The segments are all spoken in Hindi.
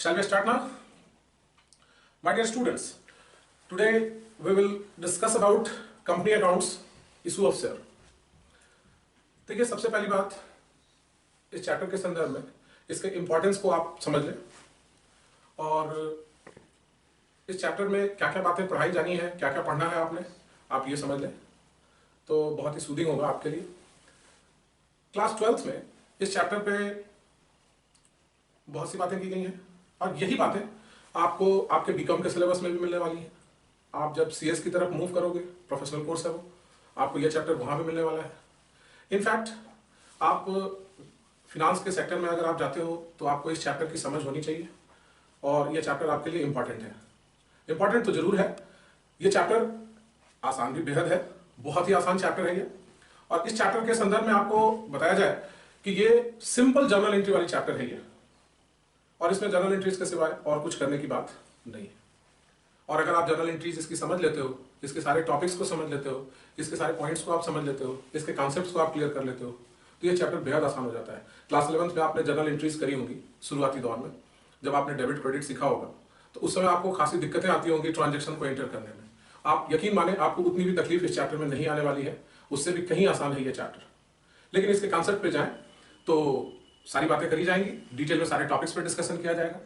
Shall we start now? My dear students, today we will discuss about company accounts, issue of share. देखिए, सबसे पहली बात इस चैप्टर के संदर्भ में इसके इंपॉर्टेंस को आप समझ लें और इस चैप्टर में क्या क्या बातें पढ़ाई जानी है, क्या क्या पढ़ना है आपने, आप ये समझ लें तो बहुत ही सूदिंग होगा आपके लिए। क्लास 12th में इस चैप्टर पे बहुत सी बातें की गई हैं और यही बातें आपको आपके बीकॉम के सिलेबस में भी मिलने वाली हैं। आप जब सीएस की तरफ मूव करोगे, प्रोफेशनल कोर्स है वो, आपको यह चैप्टर वहाँ भी मिलने वाला है। इनफैक्ट आप फिनांस के सेक्टर में अगर आप जाते हो तो आपको इस चैप्टर की समझ होनी चाहिए और यह चैप्टर आपके लिए इंपॉर्टेंट है। इंपॉर्टेंट तो जरूर है, ये चैप्टर आसान भी बेहद है, बहुत ही आसान चैप्टर है ये। और इस चैप्टर के संदर्भ में आपको बताया जाए कि ये सिंपल जर्नल एंट्री वाली चैप्टर है ये, और इसमें जर्नल एंट्रीज के सिवाय और कुछ करने की बात नहीं है। और अगर आप जर्नल एंट्रीज इसकी समझ लेते हो, इसके सारे टॉपिक्स को समझ लेते हो, इसके सारे पॉइंट्स को आप समझ लेते हो, इसके कॉन्सेप्ट्स को आप क्लियर कर लेते हो, तो ये चैप्टर बेहद आसान हो जाता है। क्लास 11th में आपने जर्नल एंट्रीज करी होंगी शुरुआती दौर में, जब आपने डेबिट क्रेडिट सीखा होगा, तो उस समय आपको खासी दिक्कतें आती होंगी ट्रांजेक्शन को एंटर करने में। आप यकीन माने आपको उतनी भी तकलीफ इस चैप्टर में नहीं आने वाली है, उससे भी कहीं आसान है ये चैप्टर। लेकिन इसके कॉन्सेप्ट पे जाएं तो सारी बातें करी जाएंगी, डिटेल में सारे टॉपिक्स पे डिस्कशन किया जाएगा।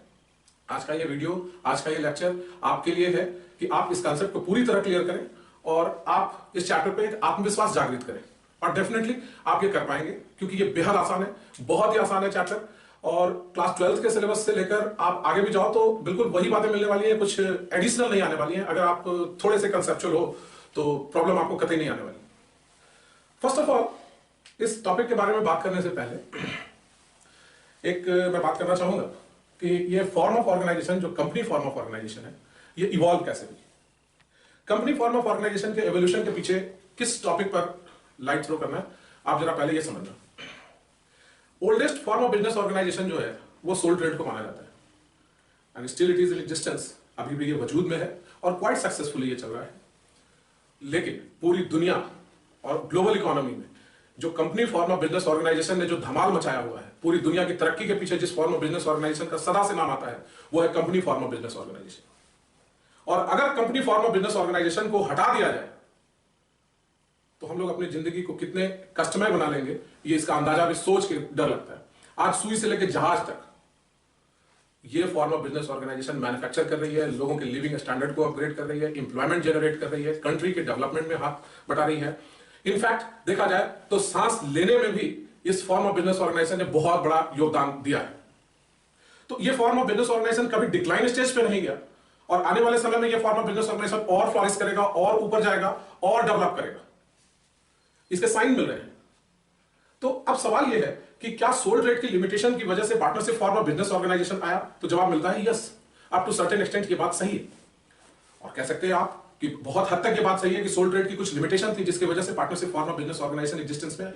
आज का ये वीडियो, आज का ये लेक्चर आपके लिए है कि आप इस कॉन्सेप्ट को पूरी तरह क्लियर करें और आप इस चैप्टर पे एक आत्मविश्वास जागृत करें, और डेफिनेटली आप ये कर पाएंगे क्योंकि ये बेहद आसान है, बहुत ही आसान है चैप्टर। और क्लास 12th के सिलेबस से लेकर आप आगे भी जाओ तो बिल्कुल वही बातें मिलने वाली है, कुछ एडिशनल नहीं आने वाली है। अगर आप थोड़े से कंसेप्चुअल हो तो प्रॉब्लम आपको कतई नहीं आने वाली। फर्स्ट ऑफ ऑल, इस टॉपिक के बारे में बात करने से पहले एक मैं बात करना चाहूंगा कि ये फॉर्म ऑफ ऑर्गेनाइजेशन, जो कंपनी फॉर्म ऑफ ऑर्गेनाइजेशन है, ये इवॉल्व कैसे हुई। कंपनी फॉर्म ऑफ ऑर्गेनाइजेशन के एवोल्यूशन के पीछे किस टॉपिक पर लाइट थ्रो करना है, आप जरा पहले ये समझना। Oldest form of business organisation जो है वो सोल ट्रेड को माना जाता है, and still it is in existence, अभी भी ये वजूद में है और क्वाइट सक्सेसफुली ये चल रहा है। लेकिन पूरी दुनिया और ग्लोबल इकोनॉमी में जो company form of business organisation ने जो धमाल मचाया हुआ है, पूरी दुनिया की तरक्की के पीछे जिस फॉर्म ऑफ बिजनेस ऑर्गेनाइजेशन का सदा से नाम आता है वो है company form of business organisation. और अगर company form of business organisation को हटा दिया जाए तो हम लोग अपनी जिंदगी को कितने कष्टमय बना लेंगे, ये इसका अंदाजा भी सोच के डर लगता है। आज सुई से लेकर जहाज तक ये form of business organisation manufacture कर रही है, लोगों के लिविंग स्टैंडर्ड को अपग्रेड कर रही है, इंप्लॉयमेंट जनरेट कर रही है, कंट्री के डेवलपमेंट में हाथ बटा रही है। इनफैक्ट देखा जाए तो सांस लेने में भी इस फॉर्म ऑफ बिजनेस ऑर्गेनाइजेशन ने बहुत बड़ा योगदान दिया है। तो ये फॉर्म ऑफ बिजनेस ऑर्गेनाइजेशन कभी डिक्लाइन स्टेज पे नहीं गया और आने वाले समय में ये फॉर्म ऑफ बिजनेस ऑर्गेनाइजेशन और फ्लॉरिश करेगा और ऊपर जाएगा और डेवलप करेगा, इसके साइन मिल रहे हैं। तो अब सवाल यह है कि क्या सोल ट्रेड की लिमिटेशन की वजह से partnership form of business organisation आया, तो जवाब मिलता है yes, up to certain extent ये बात सही है। और कह सकते हैं आप कि बहुत हद तक ये बात सही है कि सोल ट्रेड की कुछ लिमिटेशन थी जिसकी वजह से partnership form of business organisation existence में आई।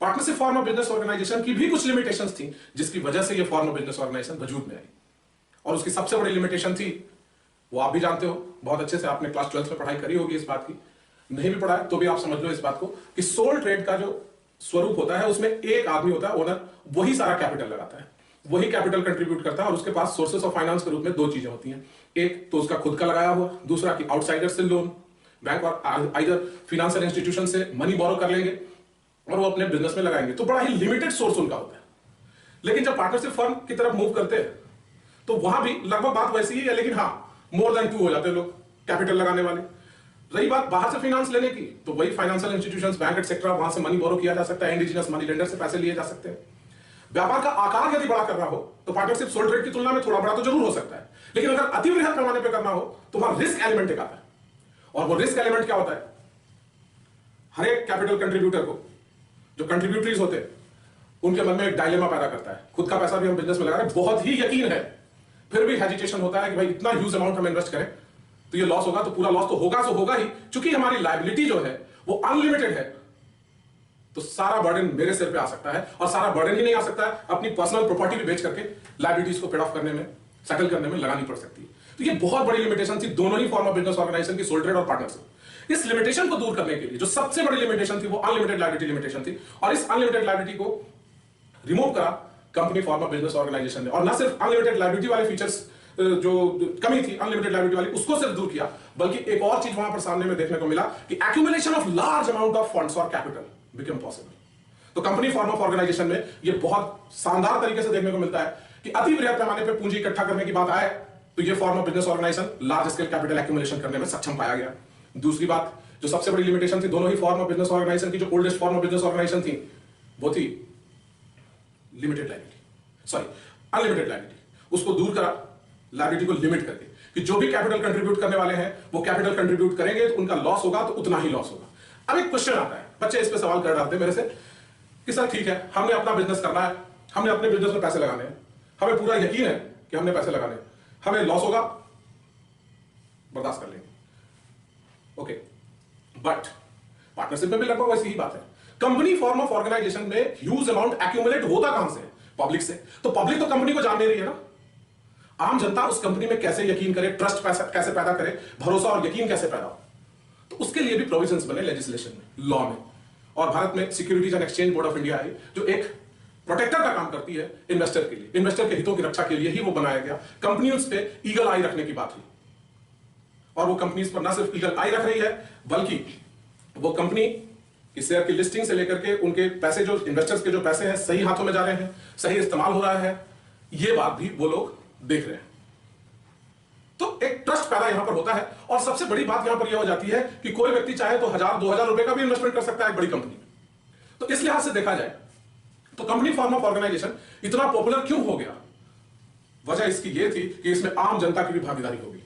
Partnership form of business organisation की भी कुछ लिमिटेशंस थी जिसकी वजह से ये फॉर्म ऑफ बिजनेस ऑर्गेनाइजेशन वजूद में आई। और उसकी सबसे बड़ी लिमिटेशन थी, वो आप भी जानते हो बहुत अच्छे से, आपने क्लास 12th में पढ़ाई करी होगी इस बात की, नहीं भी पढ़ा है तो भी आप समझ लो इस बात को कि सोल ट्रेड का जो स्वरूप होता है उसमें एक आदमी होता है ओनर, वही सारा कैपिटल लगाता है, वही कैपिटल कंट्रीब्यूट करता है और उसके पास सोर्सेस ऑफ फाइनेंस के रूप में दो चीजें होती हैं, एक तो उसका खुद का लगाया हुआ, दूसरा कि आउटसाइडर से लोन, बैंक और आइदर फाइनेंशियल इंस्टीट्यूशन से मनी बोरो कर लेंगे और वो अपने बिजनेस में लगाएंगे। तो बड़ा ही लिमिटेड सोर्स उनका होता है। लेकिन जब पार्टनरशिप फर्म की तरफ मूव करते हैं तो वहां भी लगभग बात वैसी ही है, लेकिन हाँ मोर देन 2 हो जाते हैं लोग कैपिटल लगाने वाले। रही बात बाहर से फाइनेंस लेने की, तो वही फाइनेंशियल इंस्टीट्यूशंस, बैंक एटसेट्रा, वहां से मनी बोरो किया जा सकता है, इंडिजिनस मनी लेंडर से पैसे लिए जा सकते हैं। व्यापार का आकार यदि बड़ा करना हो तो पार्टनरशिप सोल ट्रेड की तुलना में थोड़ा बड़ा तो जरूर हो सकता है, लेकिन अगर अति वृहद पैमाने पे करना हो तो वहां रिस्क एलिमेंट एक आता है। और वो रिस्क एलिमेंट क्या होता है, हर एक कैपिटल कंट्रीब्यूटर को, जो कंट्रीब्यूटरीज होते हैं, उनके मन में एक डायलेमा पैदा करता है। खुद का पैसा भी हम बिजनेस में लगा रहे हैं, बहुत ही यकीन है, फिर भी हेजिटेशन होता है कि भाई इतना ह्यूज अमाउंट हम इन्वेस्ट करें तो ये लॉस होगा, तो पूरा लॉस तो होगा ही, क्योंकि हमारी लायबिलिटी जो है वो अनलिमिटेड है, तो सारा बर्डन मेरे सिर पे आ सकता है। और सारा बर्डन ही नहीं आ सकता है, अपनी पर्सनल प्रॉपर्टी भी बेच करके लायबिलिटीज को पेड ऑफ करने में, सेटल करने में लगानी पड़ सकती है। तो ये बहुत बड़ी लिमिटेशन थी दोनों ही फॉर्म ऑफ बिजनेस ऑर्गेनाइजेशन की, सोल ट्रेड और पार्टनरशिप। इस लिमिटेशन को दूर करने के लिए जो सबसे बड़ी लिमिटेशन थी वो अनलिमिटेड लायबिलिटी लिमिटेशन थी, और इस अनलिमिटेड लायबिलिटी को रिमूव करा company form of business organisation ने, और ना सिर्फ अनलिमिटेड लायबिलिटी वाले फीचर्स जो कमी थी अनलिमिटेड लायबिलिटी वाली उसको सिर्फ दूर किया, बल्कि एक और चीज वहां पर सामने में देखने को मिला कि accumulation of large amount of funds और कैपिटल बिकम पॉसिबल। तो कंपनी फॉर्म ऑफ ऑर्गेनाइजेशन में यह बहुत शानदार तरीके से देखने को मिलता है कि अति बृहत पैमाने पर पूंजी इकट्ठा करने की बात आए तो यह form of business organisation large scale capital accumulation करने में सक्षम पाया गया। दूसरी बात जो सबसे बड़ी लिमिटेशन थी दोनों ही फॉर्म ऑफ बिजनेस ऑर्गेनाइजेशन की, जो oldest form of business organisation थी वो थी limited liability, sorry unlimited liability, उसको दूर करा, लायबिलिटी को लिमिट करके कि जो भी कैपिटल कंट्रीब्यूट करने वाले हैं वो कैपिटल कंट्रीब्यूट करेंगे तो उनका लॉस होगा तो उतना ही लॉस होगा। अब एक क्वेश्चन आता है, बच्चे इस पे सवाल कर डालते हैं मेरे से कि सर ठीक है हमने अपना बिजनेस करना है, हमने अपने बिजनेस में पैसे लगाने हैं, हमें पूरा यकीन है कि हमने पैसे लगाने, हमें लॉस होगा बर्दाश्त कर लेंगे, ओके, बट पार्टनरशिप में भी लगभग वैसी ही बात है। कंपनी फॉर्म ऑफ ऑर्गेनाइजेशन में ह्यूज अमाउंट एक्यूमुलेट होता कहां से? पब्लिक से। तो पब्लिक तो कंपनी को जान नहीं रही है ना, आम जनता उस कंपनी में कैसे यकीन करे, ट्रस्ट कैसे पैदा करे, भरोसा और यकीन कैसे पैदा हो, तो उसके लिए भी प्रोविजंस बने लेजिस्लेशन में, लॉ में। और भारत में securities and exchange board of India है जो एक प्रोटेक्टर का काम करती है इन्वेस्टर के लिए, इन्वेस्टर के हितों की रक्षा के लिए ही वो बनाया गया। कंपनियों पे ईगल आई रखने की बात हुई और वो कंपनीज पर ना सिर्फ ईगल आई रख रही है बल्कि वो कंपनी की शेयर की लिस्टिंग से लेकर के उनके पैसे, जो इन्वेस्टर्स के जो पैसे हैं सही हाथों में जा रहे हैं, सही इस्तेमाल हो रहा है, ये बात भी वो लोग देख रहे हैं। तो एक ट्रस्ट पैदा यहां पर होता है। और सबसे बड़ी बात यहां पर यह हो जाती है कि कोई व्यक्ति चाहे तो 1000-2000 रुपए का भी इन्वेस्टमेंट कर सकता है एक बड़ी कंपनी में। तो इस लिहाज से देखा जाए तो कंपनी फॉर्म ऑफ ऑर्गेनाइजेशन इतना पॉपुलर क्यों हो गया? वजह इसकी यह थी कि इसमें आम जनता की भी भागीदारी होगी।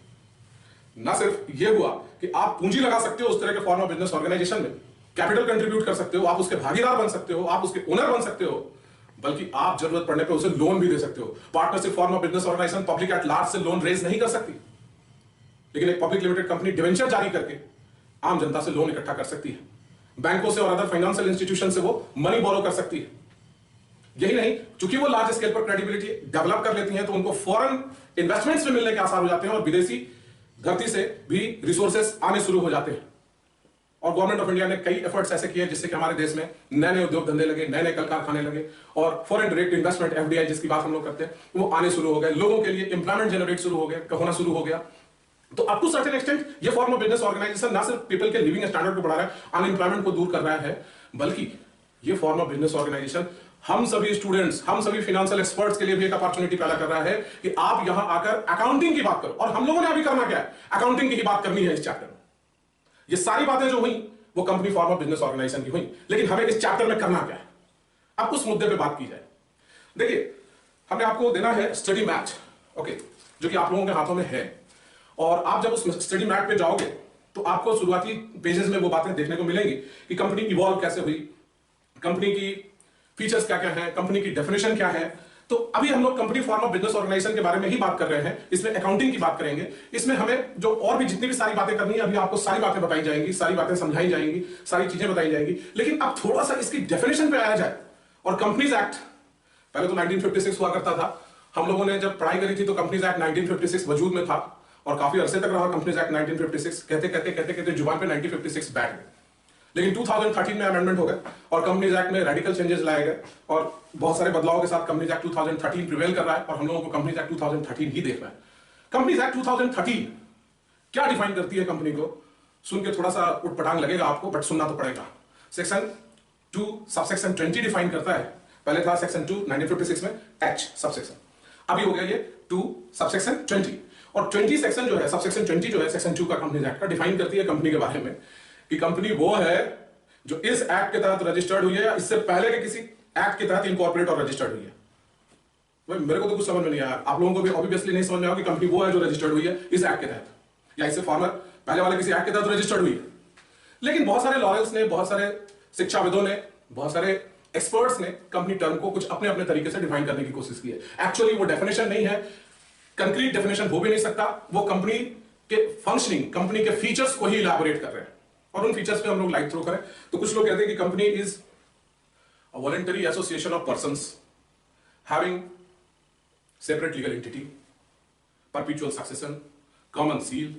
ना सिर्फ यह हुआ कि आप पूंजी लगा सकते हो उस तरह के फॉर्म ऑफ बिजनेस ऑर्गेनाइजेशन में, कैपिटल कंट्रीब्यूट कर सकते हो, आप उसके भागीदार बन सकते हो, आप उसके ओनर बन सकते हो, बल्कि आप जरूरत पड़ने पे उसे लोन भी दे सकते हो। Partnership form of business organisation public at large से लोन रेज नहीं कर सकती, लेकिन एक पब्लिक लिमिटेड कंपनी डिवेंचर जारी करके आम जनता से लोन इकट्ठा कर सकती है, बैंकों से और अदर फाइनेंशियल इंस्टीट्यूशन से वो मनी बोरो कर सकती है। यही नहीं, चूंकि वो लार्ज स्केल पर क्रेडिबिलिटी डेवलप कर लेती हैं तो उनको फॉरेन इन्वेस्टमेंट्स में मिलने के आसार हो जाते हैं और विदेशी धरती से भी रिसोर्सेस आने शुरू हो जाते हैं। और गवर्नमेंट ऑफ इंडिया ने कई एफर्ट्स ऐसे किए जिससे कि हमारे देश में नए नए उद्योग धंधे लगे, नए नए कल कारखाने लगे और फॉरेन डायरेक्ट इन्वेस्टमेंट एफडीआई जिसकी बात हम लोग करते हैं वो आने शुरू हो गए, लोगों के लिए एम्प्लॉयमेंट जनरेट शुरू हो गया, होना शुरू हो गया। तो अप टू सर्टेन एक्सटेंट ये फॉर्म ऑफ बिजनेस ऑर्गेनाइजेशन ना सिर्फ पीपल के लिविंग स्टैंडर्ड को बढ़ा रहा है, अनएम्प्लॉयमेंट को दूर कर रहा है, बल्कि ये फॉर्म ऑफ बिजनेस ऑर्गेनाइजेशन हम सभी स्टूडेंट्स, हम सभी फाइनेंशियल एक्सपर्ट्स के लिए भी एक अपॉर्चुनिटी पैदा कर रहा है कि आप यहां आकर अकाउंटिंग की बात करो। और हम लोगों ने अभी करना क्या है? अकाउंटिंग की ही बात करनी है इस चैप्टर में। ये सारी बातें जो हुई वो company form of business organisation की हुई, लेकिन हमें इस चैप्टर में करना क्या है, अब उस मुद्दे पे बात की जाए। देखिए, हमने आपको देना है स्टडी मैच, ओके, जो कि आप लोगों के हाथों में है। और आप जब उस स्टडी मैट पे जाओगे तो आपको शुरुआती पेजेस में वो बातें देखने को मिलेंगी कि कंपनी इवॉल्व कैसे हुई, कंपनी की फीचर्स क्या क्या है, कंपनी की डेफिनेशन क्या है। तो अभी हम लोग company form of business organisation के बारे में ही बात कर रहे हैं, इसमें अकाउंटिंग की बात करेंगे, इसमें हमें जो और भी जितनी भी सारी बातें करनी है अभी आपको सारी बातें बताई जाएंगी, सारी बातें समझाई जाएंगी, सारी चीजें बताई जाएंगी। लेकिन अब थोड़ा सा इसकी डेफिनेशन पे आया जाए। और कंपनीज एक्ट पहले तो 1956 हुआ करता था, हम लोगों ने जब पढ़ाई करी थी तो कंपनीज एक्ट 1956 वजूद में था और काफी अरसे तक रहा कंपनीज एक्ट 1956। कहते कहते जुबान पे 1956 बैठ गए, लेकिन 2013 में अमेंडमेंट हो गए और कंपनीज एक्ट में रेडिकल चेंजेस लाए गए और बहुत सारे बदलावों के साथ कंपनीज एक्ट 2013 प्रिवेल कर रहा है और हम लोगों को कंपनीज एक्ट 2013 ही देखना है। कंपनीज एक्ट 2013 क्या डिफाइन करती है कंपनी को? सुन के थोड़ा सा उटपटांग लगेगा आपको, बट सुनना तो पड़ेगा। सेक्शन 2 सबसेक्शन 20 डिफाइन करता है। पहले था सेक्शन 2 1956 में एच सबसेक्शन, अभी हो गया ये 2 सबसेक्शन 20। और 20 सेक्शन जो है, सबसेक्शन 20 जो है सेक्शन 2 का कंपनीज एक्ट का, डिफाइन करती है कंपनी के बारे में कि कंपनी वो है जो इस एक्ट के तहत रजिस्टर्ड हुई है या इससे पहले के किसी एक्ट के तहत इनकॉर्पोरेट और रजिस्टर्ड हुई है। भाई मेरे को तो कुछ समझ में नहीं आया, आप लोगों को भी ऑब्वियसली नहीं समझ में आया कि कंपनी वो है जो रजिस्टर्ड हुई है इस एक्ट के तहत या इससे फॉर्मर पहले वाले किसी एक्ट के तहत रजिस्टर्ड हुई है। लेकिन बहुत सारे लॉयर्स ने, बहुत सारे शिक्षाविदों ने, बहुत सारे एक्सपर्ट्स ने कंपनी टर्म को कुछ अपने अपने तरीके से डिफाइन करने की कोशिश की है। एक्चुअली वो डेफिनेशन नहीं है, कंक्रीट डेफिनेशन हो भी नहीं सकता, वो कंपनी के फंक्शनिंग, कंपनी के फीचर्स को ही इलैबोरेट कर रहे हैं। और उन फीचर्स पे हम लोग लाइट थ्रो करें तो कुछ लोग कहते हैं कि company is a voluntary association of persons having separate legal entity, perpetual succession, common seal,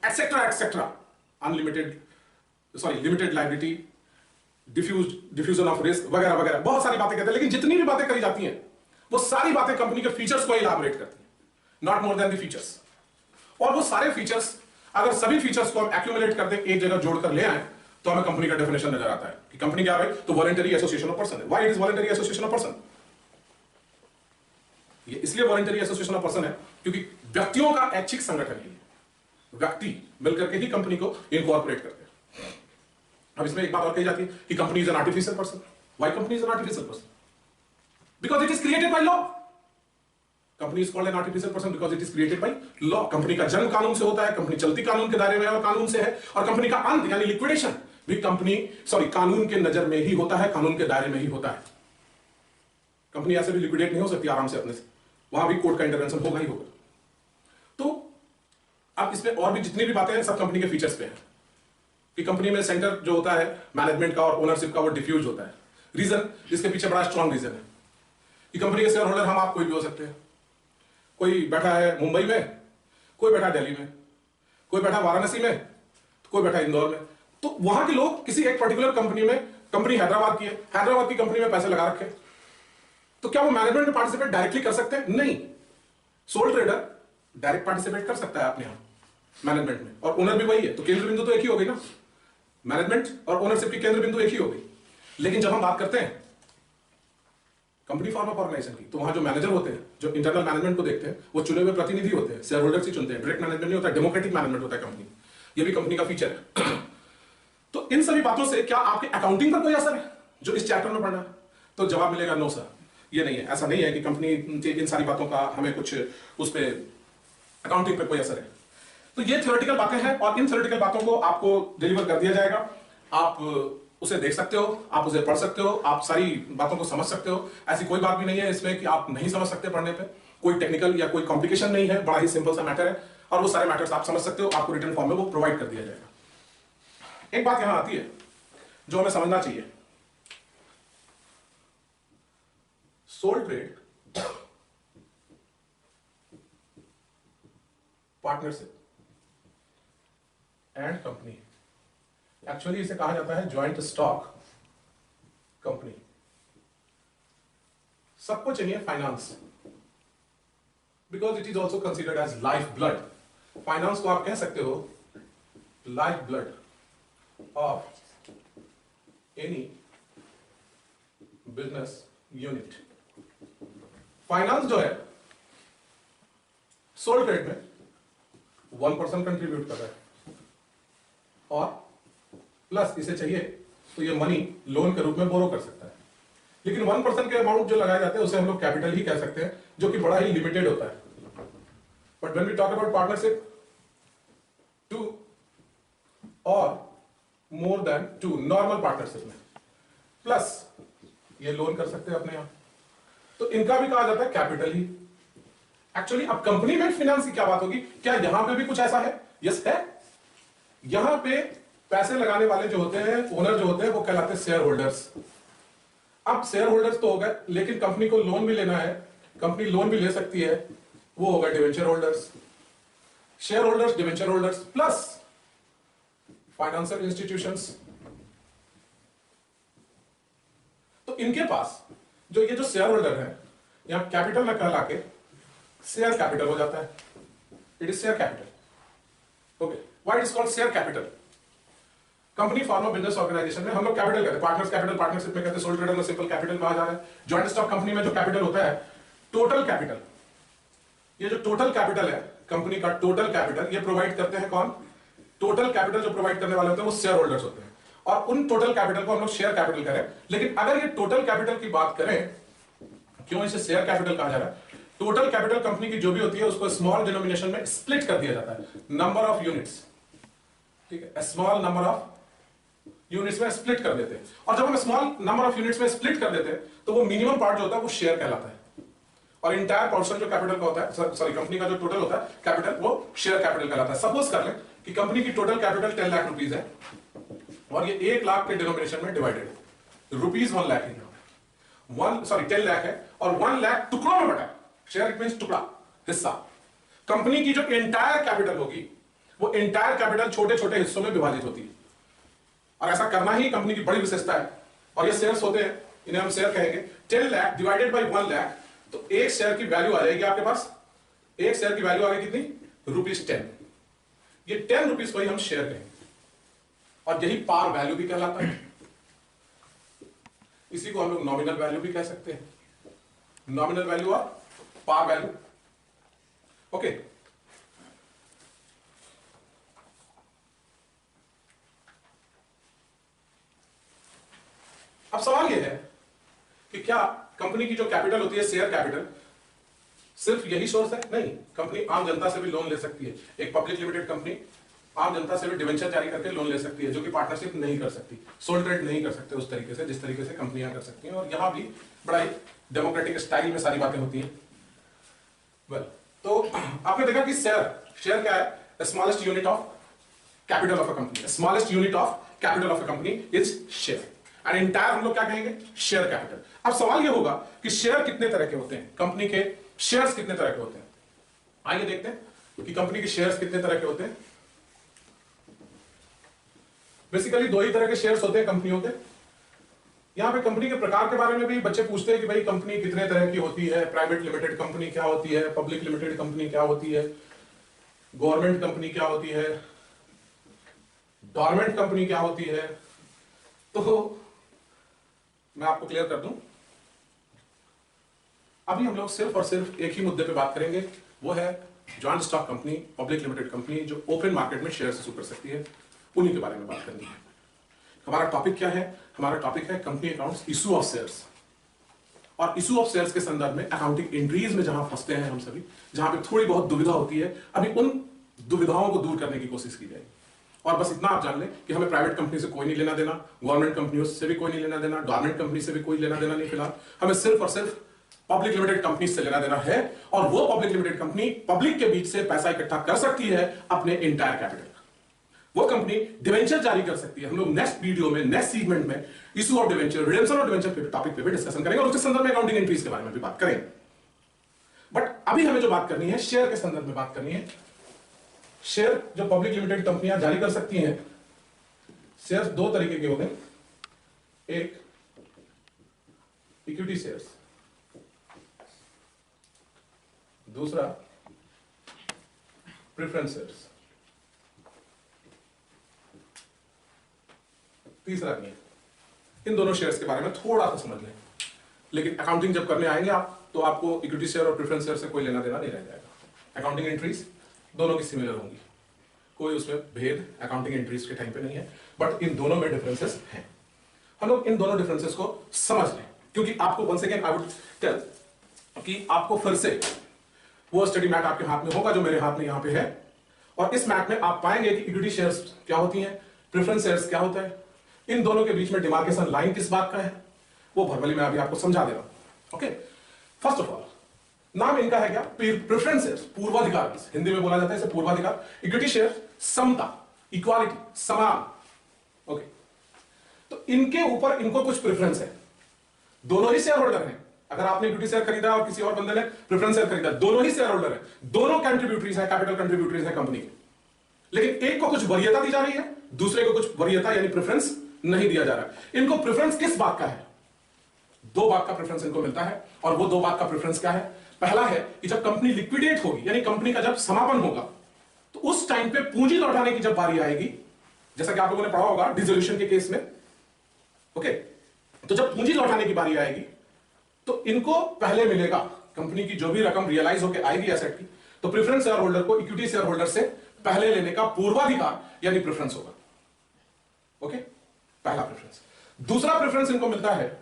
etcetera etcetera, unlimited limited liability, diffusion of risk वगैरह वगैरह, बहुत सारी बातें कहते हैं, लेकिन जितनी भी बातें करी जाती हैं वो सारी बातें कंपनी के फीचर्स को इलाबोरेट करती हैं, not more than the features. और वो सारे फीचर्स, अगर सभी फीचर्स को हम एक्यूमुलेट कर दें, एक जगह जोड़कर ले आए, तो हमें कंपनी का डेफिनेशन नजर आता है कि कंपनी क्या है। तो वॉलंटरी एसोसिएशन ऑफ पर्सन है। Why it is voluntary association of person? ये इसलिए वॉलंटरी एसोसिएशन ऑफ पर्सन है क्योंकि व्यक्तियों का ऐच्छिक संगठन है, व्यक्ति मिलकर के ही कंपनी को इनकॉर्पोरेट करते हैं। अब इसमें एक बात और कही जाती है कि company is an artificial person. Why company is an artificial person? Because it is created by law. Company is called an artificial person because it is created by law. Company का जन्म कानून से होता है, कंपनी चलती कानून के दायरे में और कानून से है, और कंपनी का अंत यानी लिक्विडेशन भी कानून के नजर में ही होता है, कानून के दायरे में ही होता है। कंपनी ऐसे भी लिक्विडेट नहीं हो सकती आराम से अपने से, वहां भी कोर्ट का इंटरवेंशन होगा ही होगा। तो अब इसमें और भी जितनी भी बातें हैं सब कंपनी के फीचर्स पे हैं कि कंपनी में सेंटर जो होता है मैनेजमेंट का और ओनरशिप का वो डिफ्यूज होता है। रीजन, जिसके पीछे बड़ा स्ट्रॉन्ग रीजन है कि कंपनी के शेयर होल्डर हम आप कोई भी हो सकते हैं। कोई बैठा है मुंबई में, कोई बैठा दिल्ली में, कोई बैठा वाराणसी में, कोई बैठा इंदौर में। तो वहां के लोग किसी एक पर्टिकुलर कंपनी में, कंपनी हैदराबाद की है, हैदराबाद की कंपनी में पैसे लगा रखे, तो क्या वो मैनेजमेंट में पार्टिसिपेट डायरेक्टली कर सकते हैं? नहीं। सोल ट्रेडर डायरेक्ट पार्टिसिपेट कर सकता है अपने यहां मैनेजमेंट में, और ओनर भी वही है, तो केंद्र बिंदु तो एक ही हो गई ना, मैनेजमेंट और ओनरशिप की केंद्र बिंदु एक ही हो गई। लेकिन जब हम बात करते हैं कंपनी फॉर्म ऑफ ऑर्गेनाइजेशन की, तो वहां जो मैनेजर होते हैं, जो इंटरनल मैनेजमेंट को देखते हैं, वो चुने हुए प्रतिनिधि होते हैं, शेयर होल्डर्स ही चुनते हैं। डायरेक्ट मैनेजमेंट नहीं होता, डेमोक्रेटिक मैनेजमेंट होता है कंपनी। ये भी कंपनी का फीचर है। तो इन सभी बातों से क्या आपके अकाउंटिंग पर कोई असर है जो इस चैप्टर में पढ़ना है? तो जवाब मिलेगा नो सर, ये नहीं है। ऐसा नहीं है कि कंपनी इन सारी बातों का हमें कुछ उस पर अकाउंटिंग पे कोई असर है। तो ये थ्योरेटिकल बातें हैं, और इन थ्योरेटिकल बातों को आपको डिलीवर कर दिया जाएगा। आप उसे देख सकते हो, आप उसे पढ़ सकते हो, आप सारी बातों को समझ सकते हो। ऐसी कोई बात भी नहीं है इसमें कि आप नहीं समझ सकते पढ़ने पे। कोई टेक्निकल या कोई कॉम्प्लिकेशन नहीं है, बड़ा ही सिंपल सा मैटर है, और वो सारे मैटर्स आप समझ सकते हो। आपको रिटन फॉर्म में वो प्रोवाइड कर दिया जाएगा। एक बात यहां आती है जो हमें समझना चाहिए। Sole trade, partnership and company, actually इसे कहा जाता है ज्वाइंट स्टॉक कंपनी। सबको चाहिए finance, because it is also considered as life blood. Finance को आप कह सकते हो life blood of any business unit. Finance जो है सोल ट्रेड में 1% कंट्रीब्यूट कर रहा है, और प्लस इसे चाहिए तो ये मनी लोन के रूप में बोरो कर सकता है। लेकिन 1% के अमाउंट जो लगाए जाते हैं उसे हम लोग कैपिटल ही कह सकते हैं, जो कि बड़ा ही लिमिटेड होता है। But when we talk about partnership, 2 और मोर देन 2 नॉर्मल पार्टनरशिप में, प्लस ये लोन कर सकते हैं अपने यहां, तो इनका भी कहा जाता है कैपिटल ही। एक्चुअली अब कंपनी में फाइनेंस की क्या बात होगी? क्या यहां पे भी कुछ ऐसा है? यस है। यहां पे पैसे लगाने वाले जो होते हैं, ओनर जो होते हैं, वो कहलाते हैं शेयर होल्डर्स। अब शेयर होल्डर्स तो हो गए, लेकिन कंपनी को लोन भी लेना है, कंपनी लोन भी ले सकती है, वो होगा debenture holders. Share holders, debenture holders, plus financial institutions. तो इनके पास जो ये जो शेयर होल्डर है, यहां कैपिटल में कहला के शेयर कैपिटल हो जाता है। It is share capital. Okay, why it is called share capital? Company form of business organisation में हम लोग कैपिटल कहते हैं, पार्टनर्स कैपिटल, पार्टनरशिप में कहते हैं, सोल ट्रेडर में सिंपल कैपिटल कहा जा रहा है। जॉइंट स्टॉक कंपनी में जो कैपिटल होता है, टोटल कैपिटल, ये जो टोटल कैपिटल है कंपनी का, टोटल कैपिटल ये प्रोवाइड करते हैं कौन? टोटल कैपिटल जो प्रोवाइड करने वाले होते हैं वो शेयर होल्डर्स होते हैं, और उन टोटल कैपिटल को हम लोग शेयर कैपिटल करें। लेकिन अगर ये टोटल कैपिटल की बात करें, क्यों इसे शेयर कैपिटल कहा जा रहा है? टोटल कैपिटल कंपनी की जो भी होती है उसको स्मॉल डिनोमिनेशन में स्प्लिट कर दिया जाता है, नंबर ऑफ यूनिट्स, ठीक है, स्मॉल नंबर ऑफ यूनिट्स में स्प्लिट कर देते हैं। और जब हम स्मॉल नंबर ऑफ यूनिट्स में स्प्लिट कर देते हैं तो वो मिनिमम पार्ट जो होता है वो शेयर कहलाता है, और इंटायर पोर्शन जो कैपिटल का होता है, सॉरी कंपनी का जो टोटल होता है कैपिटल, वो शेयर कैपिटल कहलाता है। सपोज कर लें कि कंपनी की टोटल कैपिटल 10 लाख रुपीज है, और ये 1 लाख के डिनोमिनेशन में डिवाइडेड है, रुपीज 1 लाख है, 10 लाख है, और 1 लाख टुकड़ों में बटा है। शेयर इट मींस टुकड़ा, हिस्सा। कंपनी की जो एंटायर कैपिटल होगी वो एंटायर कैपिटल छोटे छोटे हिस्सों में विभाजित होती है, और ऐसा करना ही कंपनी की बड़ी विशेषता है। और ये शेयर्स होते हैं, इन्हें हम शेयर कहेंगे। 10 लाख डिवाइडेड बाई 1 लाख, तो एक शेयर की वैल्यू आ जाएगी आपके पास, एक शेयर की वैल्यू आ गई कितनी, ₹10। ये 10 रुपीज को ही हम शेयर कहेंगे, और यही पार वैल्यू भी कहलाता है। इसी को हम लोग नॉमिनल वैल्यू भी कह सकते हैं, नॉमिनल वैल्यू और पार वैल्यू। ओके, अब सवाल यह है कि क्या कंपनी की जो कैपिटल होती है, शेयर कैपिटल, सिर्फ यही सोर्स है? नहीं, कंपनी आम जनता से भी लोन ले सकती है। एक पब्लिक लिमिटेड कंपनी आम जनता से भी डिवेंचर जारी करके लोन ले सकती है, जो कि पार्टनरशिप नहीं कर सकती, सोल ट्रेड नहीं कर सकते उस तरीके से जिस तरीके से कंपनियां कर सकती हैं। और यहां भी बड़ा ही डेमोक्रेटिक स्टाइल में सारी बातें होती हैं। वेल, तो आपने देखा कि शेयर क्या है? Smallest unit of capital of a company, smallest unit of capital of a company is share, and entire हम लोग क्या कहेंगे? Share capital. अब सवाल यह होगा कि शेयर कितने तरह के होते हैं, कंपनी के शेयर्स कितने तरह के होते हैं? आइए देखते हैं कि कंपनी के शेयर्स कितने तरह के होते हैं। बेसिकली दो ही तरह के शेयर्स होते हैं कंपनियों के। यहां पे कंपनी के प्रकार के बारे में भी बच्चे पूछते हैं कि भाई कंपनी कितने तरह की होती है, प्राइवेट लिमिटेड कंपनी क्या होती है, पब्लिक लिमिटेड कंपनी क्या होती है, गवर्नमेंट कंपनी क्या होती है, डोरमेंट कंपनी क्या होती है। तो मैं आपको क्लियर कर दूं, अभी हम लोग सिर्फ और सिर्फ एक ही मुद्दे पे बात करेंगे, वो है joint stock company, public limited company जो ओपन मार्केट में शेयर इशू कर सकती है, उन्हीं के बारे में बात करनी है। हमारा टॉपिक क्या है? हमारा टॉपिक है company accounts, issue of shares. और इशू ऑफ शेयर्स के संदर्भ में अकाउंटिंग एंट्रीज में जहां फंसते हैं हम सभी, जहां पे थोड़ी बहुत दुविधा होती है, अभी उन दुविधाओं को दूर करने की कोशिश की जाएगी। और बस इतना आप जान लें कि हमें प्राइवेट कंपनी से कोई नहीं लेना देना, गवर्नमेंट कंपनियों से भी कोई नहीं लेना देना, डोरमेंट कंपनी से भी कोई लेना देना नहीं। फिलहाल हमें सिर्फ और सिर्फ पब्लिक लिमिटेड कंपनी से लेना देना है, और वो पब्लिक लिमिटेड कंपनी पब्लिक के बीच से पैसा इकट्ठा कर सकती है अपने इंटायर कैपिटल। वो कंपनी डिवेंचर जारी कर सकती है। हम लोग नेक्स्ट वीडियो में, नेक्स्ट सेगमेंट में issue of debenture, redemption of debenture पे टॉपिक पे भी डिस्कशन करेंगे, और उसके संदर्भ में अकाउंटिंग एंट्रीज के बारे में भी बात करेंगे। बट अभी हमें जो बात करनी है, शेयर के संदर्भ में बात करनी है। शेयर जो पब्लिक लिमिटेड कंपनियां जारी कर सकती हैं, शेयर्स दो तरीके के होते हैं। एक इक्विटी शेयर्स, दूसरा प्रेफरेंस शेयर्स, तीसरा नहीं है। इन दोनों शेयर्स के बारे में थोड़ा सा समझ लें, लेकिन अकाउंटिंग जब करने आएंगे आप, तो आपको इक्विटी शेयर और प्रेफरेंस शेयर से कोई लेना देना नहीं रह जाएगा। अकाउंटिंग एंट्रीज दोनों की सिमिलर होंगी, कोई उसमें भेद अकाउंटिंग एंट्रीज के टाइम पे नहीं है, बट इन दोनों में डिफरेंसेस हैं। हम लोग इन दोनों डिफरेंसेस को समझ लें, क्योंकि आपको once again I would tell कि आपको फिर से वो स्टडी मैट आपके हाथ में होगा जो मेरे हाथ में यहां पे है, और इस मैट में आप पाएंगे कि इक्विटी शेयर्स क्या होती हैं, प्रेफरेंस शेयर्स क्या होता है, इन दोनों के बीच में डिमार्केशन लाइन किस बात का है, वो वर्बली मैं अभी आपको समझा दे रहा हूं। ओके, फर्स्ट ऑफ ऑल नाम इनका है क्या? प्रेफरेंस शेयर्स, पूर्वाधिकार, हिंदी में बोला जाता है इसे पूर्वाधिकार। इक्विटी शेयर समता, इक्वालिटी, समान। ओके, तो इनके ऊपर इनको कुछ प्रेफरेंस है, दोनों ही शेयर होल्डर हैं। अगर आपने इक्विटी शेयर खरीदा और किसी और बंदे ने प्रेफरेंस शेयर खरीदा, दोनों ही शेयर होल्डर है, दोनों कंट्रीब्यूटरीज है, कैपिटल कंट्रीब्यूटरीज है कंपनी के। लेकिन एक को कुछ वरीयता दी जा रही है, दूसरे को कुछ वरीयता यानी प्रेफरेंस नहीं दिया जा रहा। इनको प्रेफरेंस किस बात का है? दो बात का प्रेफरेंस इनको मिलता है, और वो दो बात का प्रेफरेंस क्या है? पहला है कि जब कंपनी लिक्विडेट होगी, यानी कंपनी का जब समापन होगा, तो उस टाइम पे पूंजी लौटाने की जब बारी आएगी, जैसा कि आप लोगों ने पढ़ा होगा डिसोल्यूशन के केस में। ओके, तो जब पूंजी लौटाने की बारी आएगी, तो इनको पहले मिलेगा, कंपनी की जो भी रकम रियलाइज होकर आएगी एसेट की, तो प्रेफरेंस शेयर होल्डर को इक्विटी शेयर होल्डर से पहले लेने का पूर्वाधिकार यानी प्रेफरेंस होगा। ओके, पहला प्रेफरेंस। दूसरा प्रेफरेंस इनको मिलता है,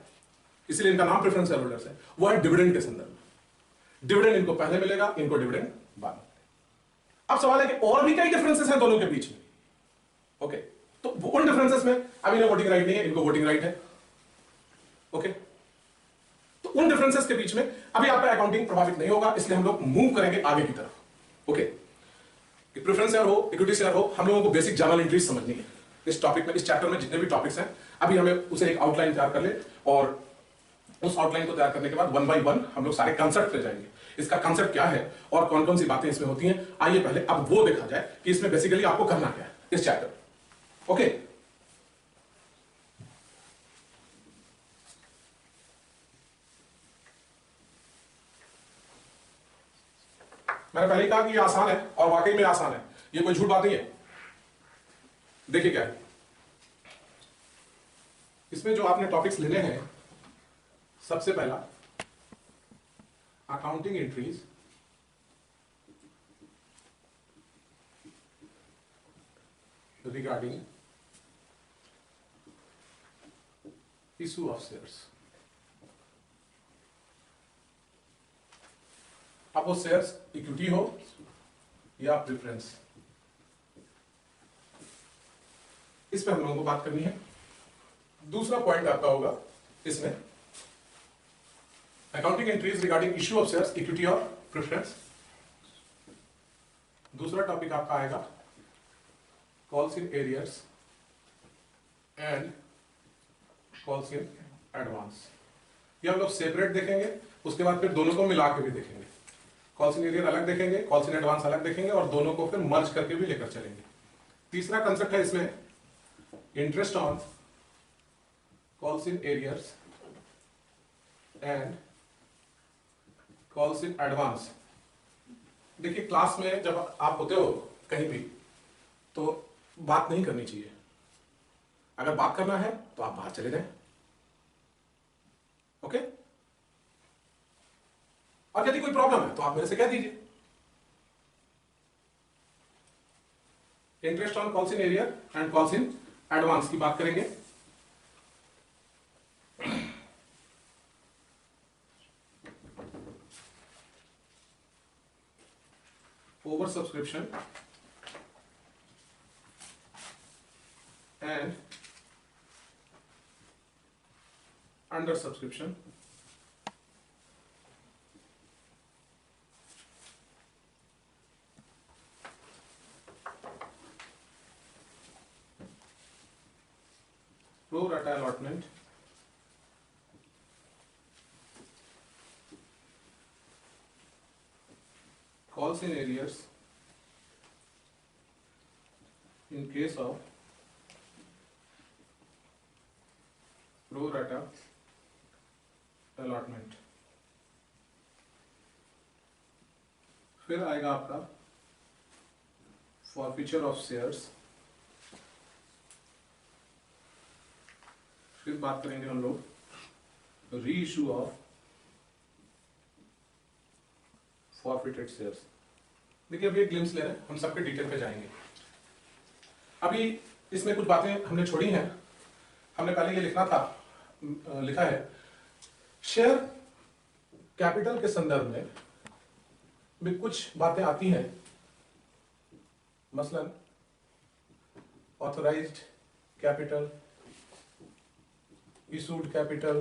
इसलिए इनका नाम प्रेफरेंस शेयर होल्डर्स है, वो है डिविडेंड के संदर्भ में। डिविडेंड इनको पहले मिलेगा, इनको डिविडेंड बाद में। अब सवाल है कि और भी कई डिफरेंसेस हैं दोनों के बीच में। ओके, तो उन डिफरेंसेस में अब इन्हें वोटिंग राइट नहीं है, इनको वोटिंग राइट है। ओके, तो उन डिफरेंसेस के बीच में अभी आपका अकाउंटिंग प्रभावित नहीं होगा, इसलिए हम लोग मूव करेंगे आगे की तरफ। ओके, प्रेफरेंस शेयर हो, इक्विटी शेयर हो, हम लोगों को बेसिक जर्नल एंट्रीज समझनी है। इस टॉपिक में, इस चैप्टर में जितने भी टॉपिक्स हैं, अभी हमें उसे एक आउटलाइन तैयार कर ले, और उस आउटलाइन को तैयार करने के बाद 1 by 1 हम लोग सारे कंसेप्ट पे जाएंगे। इसका कंसेप्ट क्या है और कौन कौन सी बातें इसमें होती हैं, आइए पहले अब वो देखा जाए कि इसमें बेसिकली आपको करना क्या है इस चैप्टर। ओके, मैंने पहले ही कहा कि ये आसान है और वाकई में आसान है, ये कोई झूठ बात नहीं है। देखिए क्या है इसमें, जो आपने टॉपिक्स लेने हैं, सबसे पहला accounting entries regarding issue of shares. अब वो शेयर्स इक्विटी हो या प्रेफरेंस, इस पे हम लोगों को बात करनी है। दूसरा पॉइंट आपका होगा इसमें accounting entries regarding issue of shares, equity और प्रेफरेंस। दूसरा टॉपिक आपका आएगा calls in arrears and calls in advance. ये हम लोग सेपरेट देखेंगे, उसके बाद फिर दोनों को मिला के भी देखेंगे। कॉल्स इन एरियर अलग देखेंगे, कॉल्स इन एडवांस अलग देखेंगे और दोनों को फिर मर्ज करके भी लेकर चलेंगे। तीसरा कंसेप्ट है इसमें interest on calls in arrears and calls in advance. देखिए क्लास में जब आप होते हो कहीं भी तो बात नहीं करनी चाहिए। अगर बात करना है तो आप बाहर चले जाएं, ओके? और यदि कोई प्रॉब्लम है तो आप मेरे से कह दीजिए। Interest on calls in arrear and calls in advance की बात करेंगे। Over subscription and under subscription. pro rata allotment, calls in arrears in case of pro rata allotment। फिर आएगा आपका forfeiture of shares। फिर बात करेंगे हम लोग री इशू ऑफ फॉरफिटेड शेयर्स। देखिए अभी एक ग्लिम्स ले रहे हैं, हम सबके डिटेल पे जाएंगे। अभी इसमें कुछ बातें हमने छोड़ी हैं। हमने पहले ये लिखा है शेयर कैपिटल के संदर्भ में भी कुछ बातें आती हैं, मसलन authorised capital, issued capital,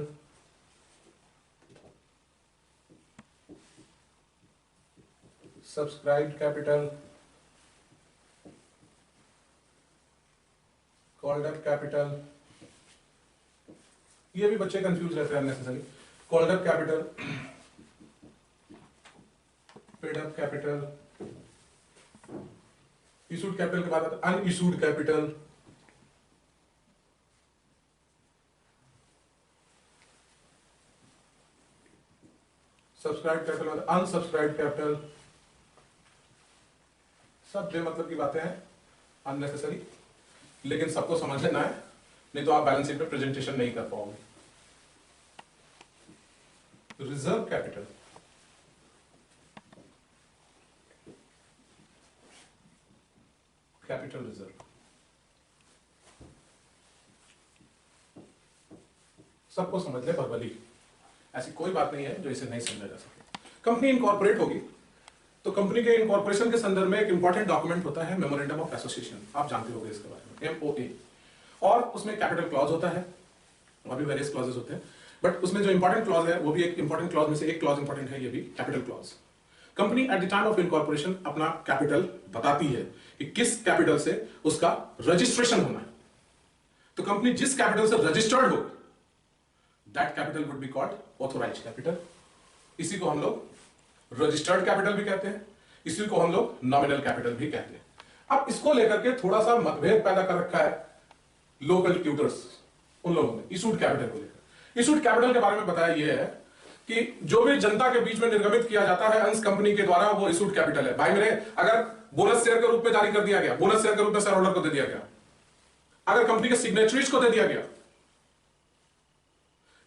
subscribed capital, called up capital। ये भी बच्चे कंफ्यूज रहते हैं unnecessary. Called up capital, paid up capital, issued capital के बाद unissued capital, subscribe capital, unsubscribe capital. सब बेमतलब की बातें हैं, अननेसेसरी, लेकिन सबको समझ लेना है, नहीं तो आप बैलेंस शीट पे प्रेजेंटेशन नहीं कर पाओगे। रिजर्व कैपिटल, कैपिटल रिजर्व, सबको समझ ले भरभली। ऐसी कोई बात नहीं है जो इसे नहीं समझा जा सके। कंपनी इनकॉर्पोरेट होगी तो कंपनी के इनकॉर्पोरेशन के संदर्भ में एक इंपॉर्टेंट डॉक्यूमेंट होता है मेमोरेंडम ऑफ एसोसिएशन। आप जानते होंगे इसके बारे में, MOA। और उसमें कैपिटल क्लॉज होता है और भी वेरियस क्लॉजेस होते हैं, बट उसमें जो इंपॉर्टेंट क्लॉज है वो भी एक इंपॉर्टेंट क्लॉज में से एक क्लॉज इंपॉर्टेंट है, ये भी capital clause. Company at the time of incorporation अपना कैपिटल बताती है कि किस कैपिटल से उसका रजिस्ट्रेशन होना है। तो कंपनी जिस कैपिटल से रजिस्टर्ड हो, that capital would be called authorised capital. इसी को हम लोग रजिस्टर्ड कैपिटल भी कहते हैं, इसी को हम लोग नॉमिनल कैपिटल भी कहते हैं। अब इसको लेकर के थोड़ा सा मतभेद पैदा कर रखा है लोकल ट्यूटर्स, उन लोगों ने इशूड कैपिटल को लेकर। इशूड कैपिटल के बारे में बताया यह है कि जो भी जनता के बीच में निर्गमित किया जाता है अंश कंपनी के द्वारा, वो इशूड कैपिटल है। भाई मेरे, अगर बोनस शेयर के रूप में जारी कर दिया गया, बोनस शेयर के रूप में शेयर होल्डर को दे दिया गया, अगर कंपनी के सिग्नेचरीज को दे दिया गया,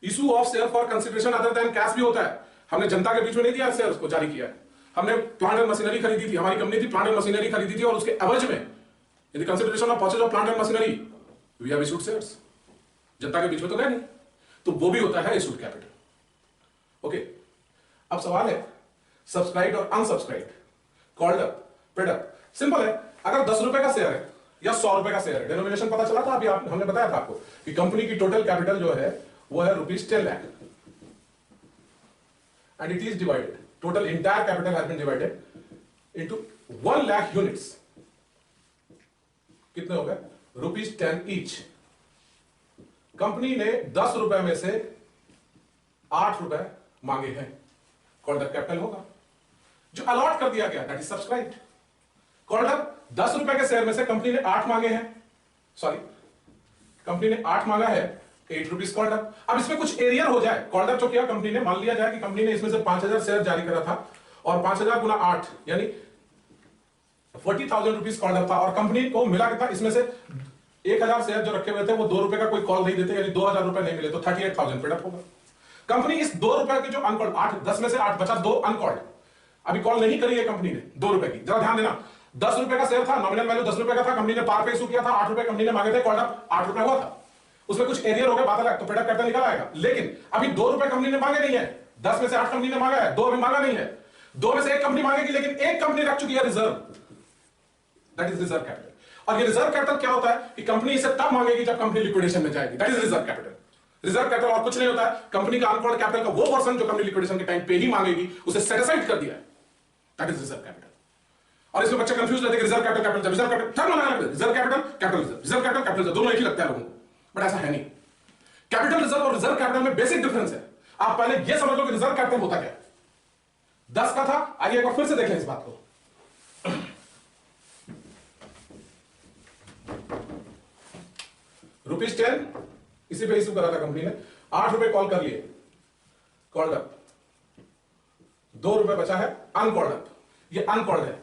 issue of share for consideration other than cash भी होता है। हमने जनता के बीच में नहीं दिया शेयर, उसको जारी किया है। हमने प्लांट एंड मशीनरी खरीदी थी, हमारी कंपनी थी, प्लांट एंड मशीनरी खरीदी थी, और उसके एवज में यदि consideration of purchase of plant and machinery we have issued shares. जनता के बीच में तो गए नहीं, तो वो भी होता है इशूड कैपिटल। ओके, अब सवाल है सब्सक्राइब्ड और unsubscribed, called up, paid up. Simple है, अगर 10 रुपए का शेयर है या 100 रुपए का शेयर है, डेनोमिनेशन पता चला था अभी, हमने बताया था आपको कि कंपनी की टोटल कैपिटल जो है वो है ₹10 lakh, and it is divided, total entire capital has been divided into 1 lakh units. कितने हो गए? ₹10 ईच। कंपनी ने 10 रुपए में से 8 रुपए मांगे हैं, कॉल्ड अप कैपिटल होगा। जो अलॉट कर दिया गया that is subscribed. Called up 10 रुपए के शेयर में से कंपनी ने 8 मांगे हैं, सॉरी कंपनी ने 8 मांगा है, 8 रुपीज कॉल्ड अप। अब इसमें कुछ एरियर हो जाए, कॉल्ड अप जो किया कंपनी ने, मान लिया जाए कि कंपनी ने इसमें से 5000 शेयर जारी करा था और 5000 गुना 8 यानी 40,000 रुपीज कॉल्ड अप था, और कंपनी को मिला कितना? इसमें से 1000 शेयर जो रखे हुए थे वो 2 रुपए का कोई कॉल नहीं देते, यानी 2000 रुपए नहीं मिले, तो 38,000 पेड अप होगा। कंपनी इस 2 रुपए के जो अनकॉल्ड, 8 10 में से 8 बचा, 2 अनकॉल्ड, अभी कॉल नहीं करी है कंपनी ने 2 रुपए की। जरा ध्यान देना, 10 रुपए का शेयर था, नॉमिनल वैल्यू 10 रुपए का था, कंपनी ने पार पे इशू किया था, 8 रुपए कंपनी ने मांगे थे, कॉल्ड अप 8 रुपए हुआ था। उसमें कुछ एरियर हो गया, बात अलग, तो पेड अप कैपिटल निकल आएगा। लेकिन अभी 2 रुपए कंपनी ने मांगे नहीं है, 10 में से 8 कंपनी ने मांगा है, 2 अभी मांगा नहीं है, 2 में से 1 कंपनी मांगेगी, लेकिन 1 कंपनी रख चुकी है reserve, that is reserve capital. और ये रिजर्व कैपिटल क्या होता है कि कंपनी इसे तब मांगेगी जब कंपनी लिक्विडेशन में जाएगी, that is reserve capital. Reserve capital और कुछ नहीं होता है, कंपनी का अनकॉल्ड कैपिटल का वो पर्सन जो कंपनी लिक्विडेशन के टाइम पे ही मांगेगी, उसे सेट असाइड कर दिया है, दैट इज रिजर्व कैपिटल। और इसमें बच्चे कंफ्यूज रहते हैं reserve capital, capital, reserve capital, क्या माना है? Reserve capital, capital reserve, reserve capital, capital reserve, दोनों एक ही लगता है लोगों को, बट ऐसा है नहीं। कैपिटल रिजर्व और रिजर्व कैपिटल में बेसिक डिफरेंस है। आप पहले यह समझ लो कि रिजर्व कैपिटल होता क्या है। 10 का था, आइए एक बार फिर से देखें इस बात को। ₹10 इसी पे इशू करा था कंपनी ने, 8 रुपए कॉल कर लिए, कॉल्ड अप, 2 रुपए बचा है अनकॉल्ड अप, ये अनकॉल्ड है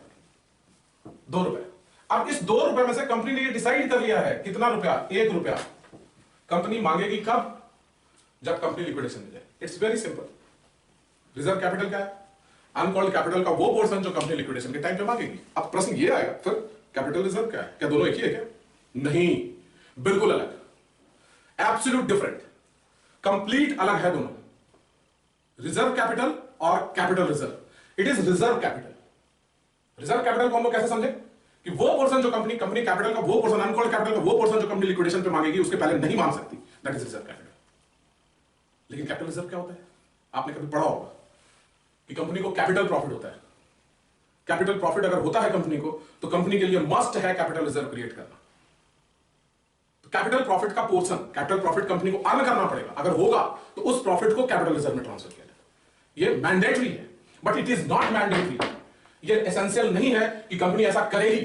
2 रुपए। अब इस 2 रुपए में से कंपनी ने ये डिसाइड कर लिया है कितना रुपया? 1 रुपया कंपनी मांगेगी कब? जब कंपनी लिक्विडेशन में जाए। It's very simple. Reserve capital क्या है? अनकॉल्ड कैपिटल का वो पोर्शन जो कंपनी लिक्विडेशन के टाइम पे मांगेगी। अब प्रश्न ये आएगा फिर, कैपिटल रिजर्व क्या है? क्या दोनों एक ही है क्या? नहीं, बिल्कुल अलग, एब्सोल्यूट डिफरेंट, कंप्लीट अलग है दोनों, रिजर्व कैपिटल और capital reserve. It is reserve capital. Reserve capital को हम लोग कैसे समझे कि वो पोर्शन जो कंपनी कैपिटल का वो पोर्शन, अनकॉल्ड कैपिटल का वो पोर्शन जो कंपनी लिक्विडेशन पे मांगेगी, उसके पहले नहीं मांग सकती, दैट इज रिजर्व कैपिटल। लेकिन कैपिटल रिजर्व क्या होता है? आपने कभी पढ़ा होगा कि कंपनी को कैपिटल प्रॉफिट होता है। कैपिटल प्रॉफिट अगर होता है कंपनी को, तो कंपनी के लिए मस्ट है कैपिटल रिजर्व क्रिएट करना। तो कैपिटल प्रॉफिट का पोर्शन, कैपिटल प्रॉफिट कंपनी को अर्न करना पड़ेगा। अगर होगा तो उस प्रॉफिट को कैपिटल रिजर्व में ट्रांसफर किया जाएगा। ये मैंडेटरी है, but it is not mandatory. ये एसेंशियल नहीं है कि कंपनी ऐसा करेगी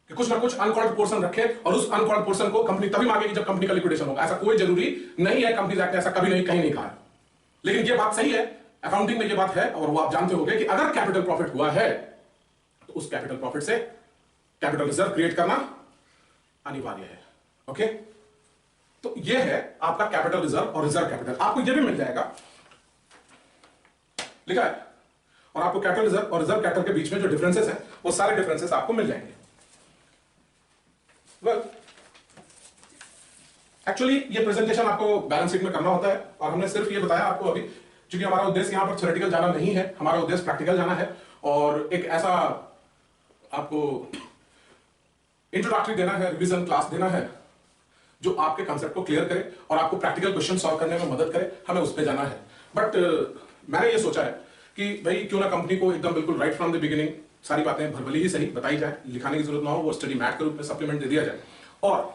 कि कुछ ना कुछ अनकॉल्ड पोर्शन रखे और उस अनकॉल्ड पोर्शन को कंपनी तभी मांगेगी जब कंपनी का लिक्विडेशन होगा। ऐसा कोई जरूरी नहीं है, कंपनी एक्ट ने ऐसा कभी नहीं, कहीं नहीं कहा है। लेकिन ये बात सही है, अकाउंटिंग में ये बात है, और वो आप जानते होंगे कि अगर कैपिटल प्रॉफिट हुआ है तो उस कैपिटल प्रॉफिट से कैपिटल रिजर्व क्रिएट करना अनिवार्य है। ओके, तो ये है आपका कैपिटल रिजर्व और रिजर्व कैपिटल। आपको ये भी मिल जाएगा, लिखा है, और आपको कैपिटल रिजर्व और रिजर्व कैपिटल के बीच में जो डिफरेंसेस हैं वो सारे डिफरेंसेस आपको मिल जाएंगे। वेल, एक्चुअली ये प्रेजेंटेशन आपको बैलेंस शीट में करना होता है, और हमने सिर्फ ये बताया आपको अभी, क्योंकि हमारा उद्देश्य यहां पर थ्योरेटिकल जाना नहीं है, हमारा उद्देश्य प्रैक्टिकल जाना है, और एक ऐसा आपको इंट्रोडक्टरी देना है, रिवीजन क्लास देना है जो आपके कंसेप्ट को क्लियर करे और आपको प्रैक्टिकल क्वेश्चन सॉल्व करने में मदद करे। हमें उस पर जाना है। बट मैंने ये सोचा है कि भाई क्यों ना कंपनी को एकदम बिल्कुल राइट फ्रॉम द बिगिनिंग सारी बातें भरभली ही सही बताई जाए, लिखाने की जरूरत ना हो, वो स्टडी मैट के रूप में सप्लीमेंट दे दिया जाए, और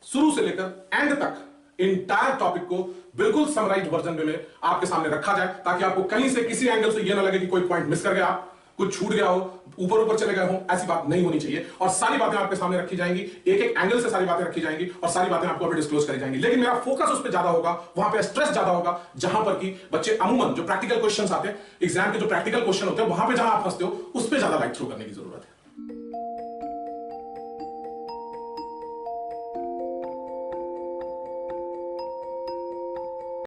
शुरू से लेकर एंड तक इंटायर टॉपिक को बिल्कुल समराइज्ड वर्जन में आपके सामने रखा जाए, ताकि आपको कहीं से किसी एंगल से ये ना लगे कि कोई पॉइंट मिस कर गया आप, कुछ छूट गया हो, ऊपर ऊपर चले गए हो, ऐसी बात नहीं होनी चाहिए। और सारी बातें आपके सामने रखी जाएंगी, एक एक एंगल से सारी बातें रखी जाएंगी और सारी बातें आपको अभी डिस्क्लोज करी जाएंगी। लेकिन मेरा फोकस उस पर ज्यादा होगा, वहां पे स्ट्रेस ज्यादा होगा जहां पर कि बच्चे अमूमन जो प्रैक्टिकल क्वेश्चंस आते हैं, एग्जाम के जो प्रैक्टिकल क्वेश्चन होते हैं, वहां पे जहां आप फंसते हो, उस पर ज्यादा लाइट थ्रू करने की जरूरत है।